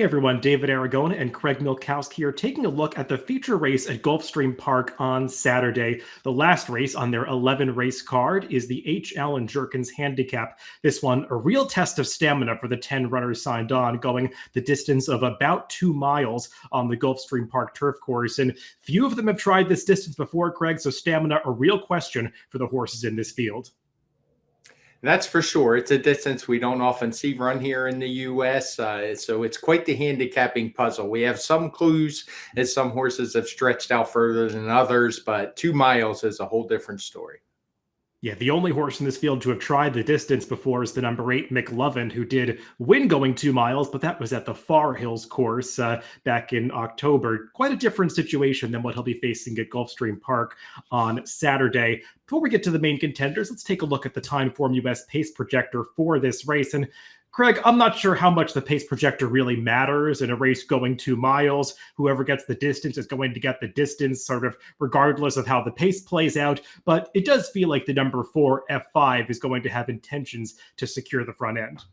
Hey everyone, David Aragona and Craig Milkowski are taking a look at the feature race at Gulfstream Park on Saturday. The last race on their 11 race card is the HL and Jerkens Handicap. This one, a real test of stamina for the 10 runners signed on, going the distance of about 2 miles on the Gulfstream Park turf course. And few of them have tried this distance before, Craig, so stamina a real question for the horses in this field. That's for sure. It's a distance we don't often see run here in the U.S., so it's quite the handicapping puzzle. We have some clues as some horses have stretched out further than others, but 2 miles is a whole different story. Yeah, the only horse in this field to have tried the distance before is the number 8, McLovin, who did win going 2 miles, but that was at the Far Hills course back in October. Quite a different situation than what he'll be facing at Gulfstream Park on Saturday. Before we get to the main contenders, let's take a look at the Timeform US pace projector for this race. And Craig, I'm not sure how much the pace projector really matters in a race going 2 miles. Whoever gets the distance is going to get the distance, sort of regardless of how the pace plays out. But it does feel like the number 4, F5, is going to have intentions to secure the front end.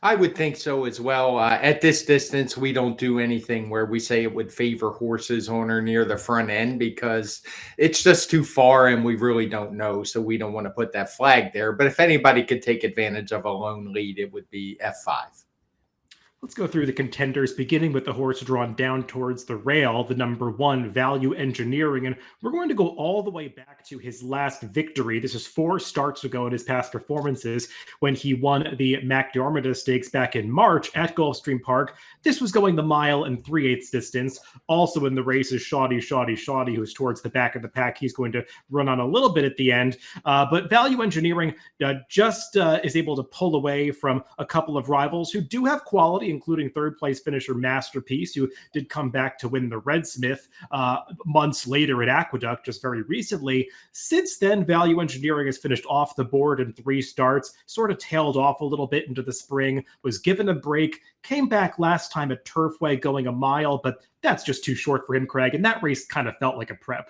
I would think so as well. At this distance, we don't do anything where we say it would favor horses on or near the front end because it's just too far and we really don't know. So we don't want to put that flag there. But if anybody could take advantage of a lone lead, it would be F5. Let's go through the contenders, beginning with the horse drawn down towards the rail, the number 1, Value Engineering. And we're going to go all the way back to his last victory. This is 4 starts ago in his past performances when he won the McDermott Stakes back in March at Gulfstream Park. This was going the 1 3/8 distance. Also in the race is Shoddy, who's towards the back of the pack. He's going to run on a little bit at the end. But Value Engineering just is able to pull away from a couple of rivals who do have quality, including third-place finisher Masterpiece, who did come back to win the Red Smith months later at Aqueduct just very recently. Since then, Value Engineering has finished off the board in 3 starts, sort of tailed off a little bit into the spring, was given a break, came back last time at Turfway going a mile, but that's just too short for him, Craig, and that race kind of felt like a prep.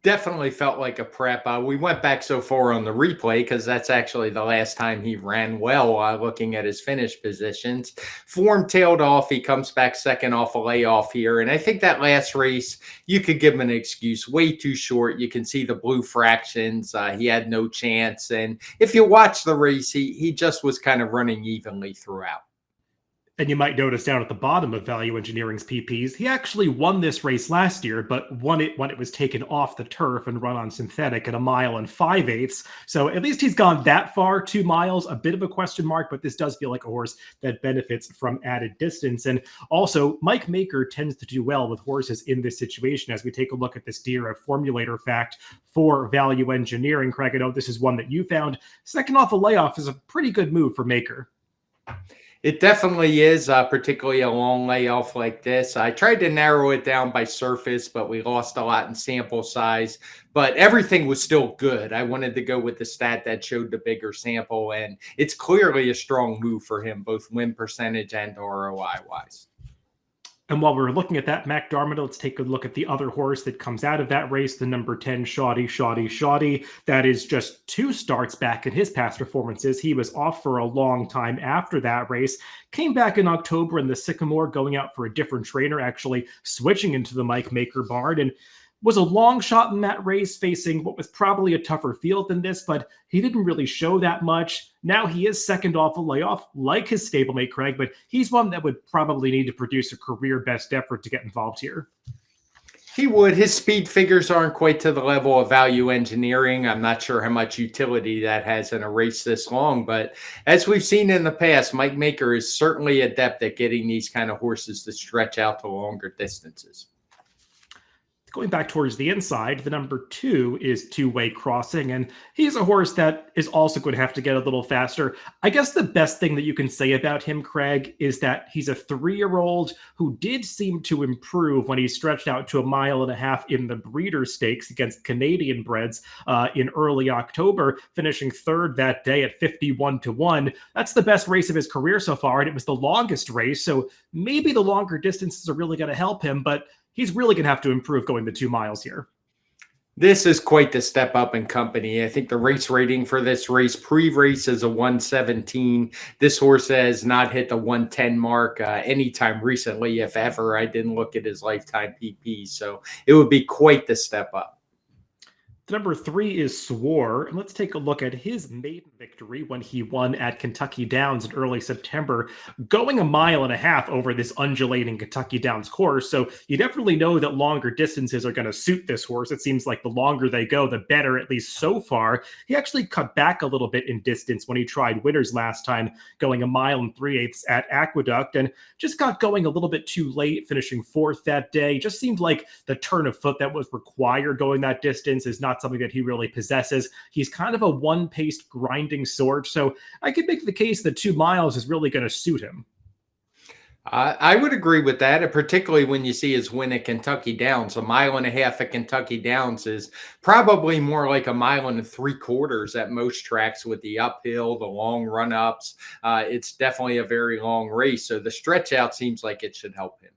Definitely felt like a prep. We went back so far on the replay because that's actually the last time he ran well, looking at his finish positions. Form tailed off. He comes back second off a layoff here. And I think that last race, you could give him an excuse. Way too short. You can see the blue fractions. He had no chance. And if you watch the race, he just was kind of running evenly throughout. And you might notice down at the bottom of Value Engineering's PPs, he actually won this race last year, but won it when it was taken off the turf and run on synthetic at 1 5/8. So at least he's gone that far, 2 miles, a bit of a question mark, but this does feel like a horse that benefits from added distance. And also, Mike Maker tends to do well with horses in this situation. As we take a look at this DRF formulator fact for Value Engineering, Craig, I know this is one that you found. Second off a layoff is a pretty good move for Maker. It definitely is, particularly a long layoff like this. I tried to narrow it down by surface, but we lost a lot in sample size. But everything was still good. I wanted to go with the stat that showed the bigger sample, and it's clearly a strong move for him, both win percentage and ROI-wise. And while we're looking at that McDermott, let's take a look at the other horse that comes out of that race, the number 10, Shoddy. That is just 2 starts back in his past performances. He was off for a long time after that race, came back in October in the Sycamore, going out for a different trainer, actually switching into the Mike Maker barn, and was a long shot in that race, facing what was probably a tougher field than this, but he didn't really show that much. Now he is second off a layoff, like his stablemate Craig, but he's one that would probably need to produce a career best effort to get involved here. He would. His speed figures aren't quite to the level of Value Engineering. I'm not sure how much utility that has in a race this long, but as we've seen in the past, Mike Maker is certainly adept at getting these kind of horses to stretch out to longer distances. Going back towards the inside, the number 2 is Two-Way Crossing, and he's a horse that is also going to have to get a little faster. I guess the best thing that you can say about him, Craig, is that he's a 3-year-old who did seem to improve when he stretched out to 1.5 miles in the Breeder Stakes against Canadian breds in early October, finishing 3rd that day at 51-1. That's the best race of his career so far, and it was the longest race, so maybe the longer distances are really going to help him, but he's really going to have to improve going the 2 miles here. This is quite the step up in company. I think the race rating for this race pre-race is a 117. This horse has not hit the 110 mark anytime recently, if ever. I didn't look at his lifetime PP, so it would be quite the step up. The number 3 is Swore, and let's take a look at his maiden victory when he won at Kentucky Downs in early September, going a mile and a half over this undulating Kentucky Downs course. So you definitely know that longer distances are going to suit this horse. It seems like the longer they go, the better, at least so far. He actually cut back a little bit in distance when he tried winners last time, going a mile and 3/8 at Aqueduct, and just got going a little bit too late, finishing 4th that day. Just seemed like the turn of foot that was required going that distance is not something that he really possesses. He's kind of a one-paced grinding sort, so I could make the case that 2 miles is really going to suit him. I would agree with that, and particularly when you see his win at Kentucky Downs. A mile and a half at Kentucky Downs is probably more like a mile and 3/4 at most tracks with the uphill, the long run-ups. It's definitely a very long race, so the stretch out seems like it should help him.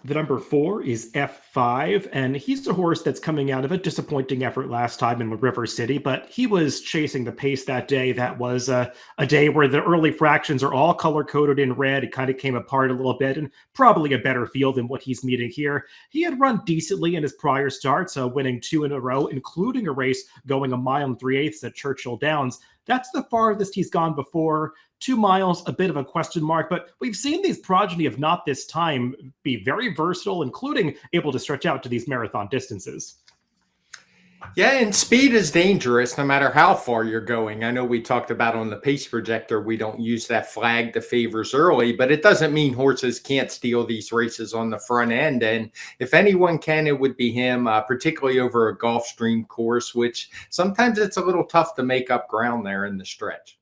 The number 4 is F5, and he's a horse that's coming out of a disappointing effort last time in River City, but he was chasing the pace that day. That was a day where the early fractions are all color-coded in red. It kind of came apart a little bit, and probably a better field than what he's meeting here. He had run decently in his prior starts, winning 2 in a row, including a race going a mile and 3/8 at Churchill Downs. That's the farthest he's gone before. 2 miles, a bit of a question mark, but we've seen these progeny of Not This Time be very versatile, including able to stretch out to these marathon distances. Yeah, and speed is dangerous no matter how far you're going. I know we talked about on the pace projector, we don't use that flag to favors early, but it doesn't mean horses can't steal these races on the front end. And if anyone can, it would be him, particularly over a Gulfstream course, which sometimes it's a little tough to make up ground there in the stretch.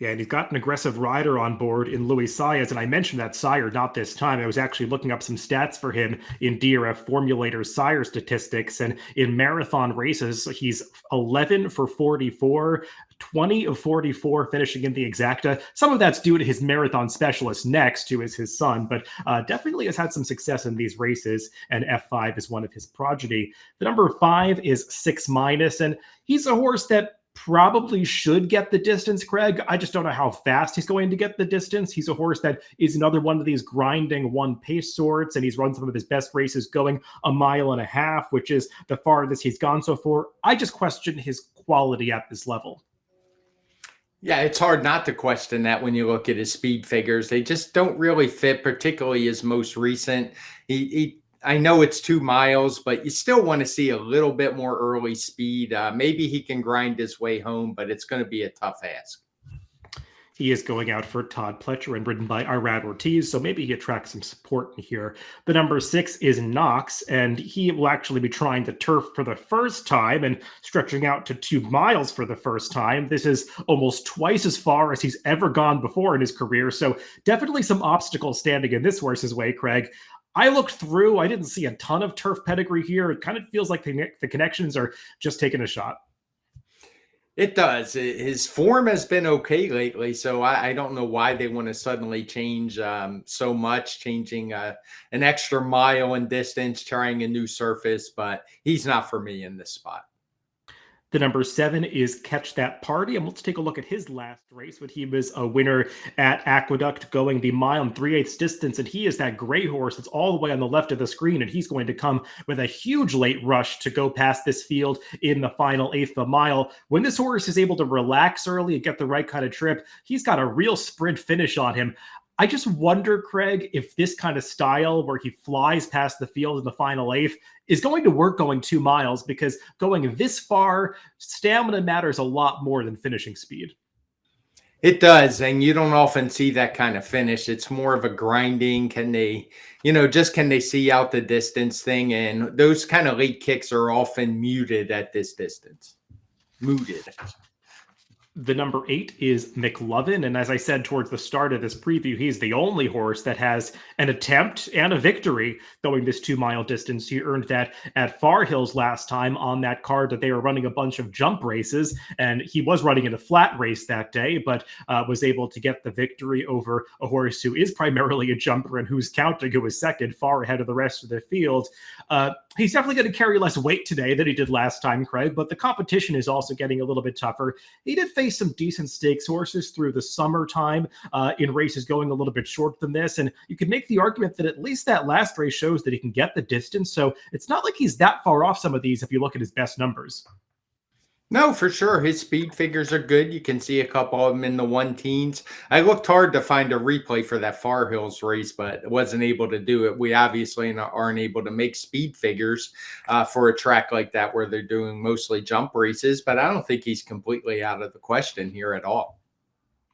Yeah, and he's got an aggressive rider on board in Louis Saez. And I mentioned that sire Not This Time. I was actually looking up some stats for him in DRF Formulator sire statistics. And in marathon races, he's 11 for 44, 20 of 44 finishing in the exacta. Some of that's due to his marathon specialist next, who is his son, but definitely has had some success in these races. And F5 is one of his progeny. The number 5 is 6 minus, and he's a horse that probably should get the distance, Craig. I just don't know how fast he's going to get the distance. He's a horse that is another one of these grinding one pace sorts, and he's run some of his best races going a mile and a half, which is the farthest he's gone so far. I just question his quality at this level. Yeah, it's hard not to question that when you look at his speed figures. They just don't really fit, particularly his most recent. I know it's 2 miles, but you still want to see a little bit more early speed. Maybe he can grind his way home, but it's going to be a tough ask. He is going out for Todd Pletcher and ridden by Irad Ortiz, so maybe he attracts some support in here. The number 6 is Knox, and he will actually be trying the turf for the first time and stretching out to 2 miles for the first time. This is almost twice as far as he's ever gone before in his career, so definitely some obstacles standing in this horse's way, Craig. I looked through, I didn't see a ton of turf pedigree here. It kind of feels like the connections are just taking a shot. It does. His form has been okay lately, so I don't know why they want to suddenly change so much, changing an extra mile in distance, trying a new surface, but he's not for me in this spot. The number 7 is Catch That Party. And let's take a look at his last race when he was a winner at Aqueduct going the mile and 3/8 distance. And he is that gray horse that's all the way on the left of the screen. And he's going to come with a huge late rush to go past this field in the final eighth of a mile. When this horse is able to relax early and get the right kind of trip, he's got a real sprint finish on him. I just wonder, Craig, if this kind of style where he flies past the field in the final eighth is going to work going 2 miles, because going this far, stamina matters a lot more than finishing speed. It does, and you don't often see that kind of finish. It's more of a grinding. Can they, can they see out the distance thing? And those kind of late kicks are often muted at this distance. Muted. The number 8 is McLovin. And as I said towards the start of this preview, he's the only horse that has an attempt and a victory going this 2 mile distance. He earned that at Far Hills last time on that card that they were running a bunch of jump races. And he was running in a flat race that day, but was able to get the victory over a horse who is primarily a jumper and who's counting, who was second, far ahead of the rest of the field. He's definitely going to carry less weight today than he did last time, Craig, but the competition is also getting a little bit tougher. He did face some decent stakes horses through the summertime in races going a little bit short than this. And you could make the argument that at least that last race shows that he can get the distance. So it's not like he's that far off some of these if you look at his best numbers. No, for sure. His speed figures are good. You can see a couple of them in the 1 teens. I looked hard to find a replay for that Far Hills race, but wasn't able to do it. We obviously aren't able to make speed figures for a track like that where they're doing mostly jump races, but I don't think he's completely out of the question here at all.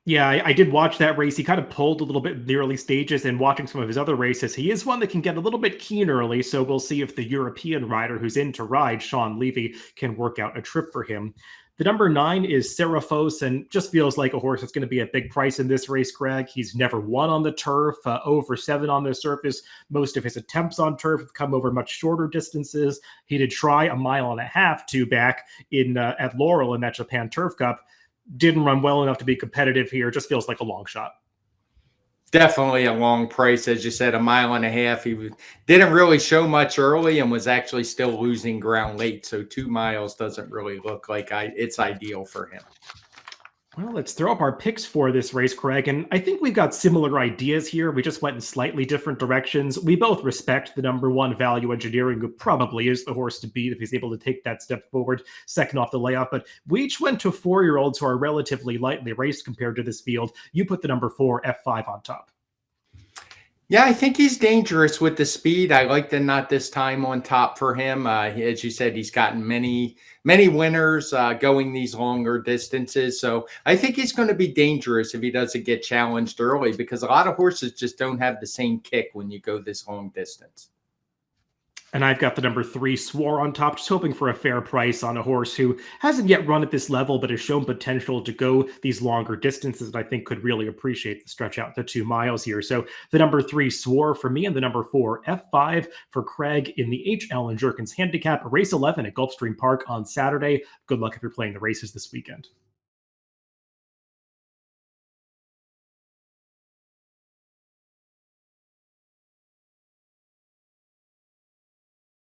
Yeah, I did watch that race. He kind of pulled a little bit in the early stages, and watching some of his other races, he is one that can get a little bit keen early. So we'll see if the European rider who's in to ride, Sean Levy, can work out a trip for him. The number 9 is Seraphos, and just feels like a horse that's going to be a big price in this race, Greg. He's never won on the turf, over 7 on the surface. Most of his attempts on turf have come over much shorter distances. He did try 1.5 miles back in at Laurel in that Japan Turf Cup. Didn't run well enough to be competitive here. Just feels like a long shot. Definitely a long price, as you said, 1.5 miles. He didn't really show much early and was actually still losing ground late. So 2 miles doesn't really look like it's ideal for him. Well, let's throw up our picks for this race, Craig. And I think we've got similar ideas here. We just went in slightly different directions. We both respect the number 1 Value Engineering, who probably is the horse to beat if he's able to take that step forward, second off the layoff. But we each went to 4-year-olds who are relatively lightly raced compared to this field. You put the number 4 F5 on top. Yeah, I think he's dangerous with the speed. I like the not this time on top for him. As you said, he's gotten many winners going these longer distances. So I think he's going to be dangerous if he doesn't get challenged early, because a lot of horses just don't have the same kick when you go this long distance. And I've got the number 3 Swore on top, just hoping for a fair price on a horse who hasn't yet run at this level, but has shown potential to go these longer distances that I think could really appreciate the stretch out to 2 miles here. So the number 3 Swore for me, and the number 4 F5 for Craig in the HL and Jerkens Handicap, race 11 at Gulfstream Park on Saturday. Good luck if you're playing the races this weekend.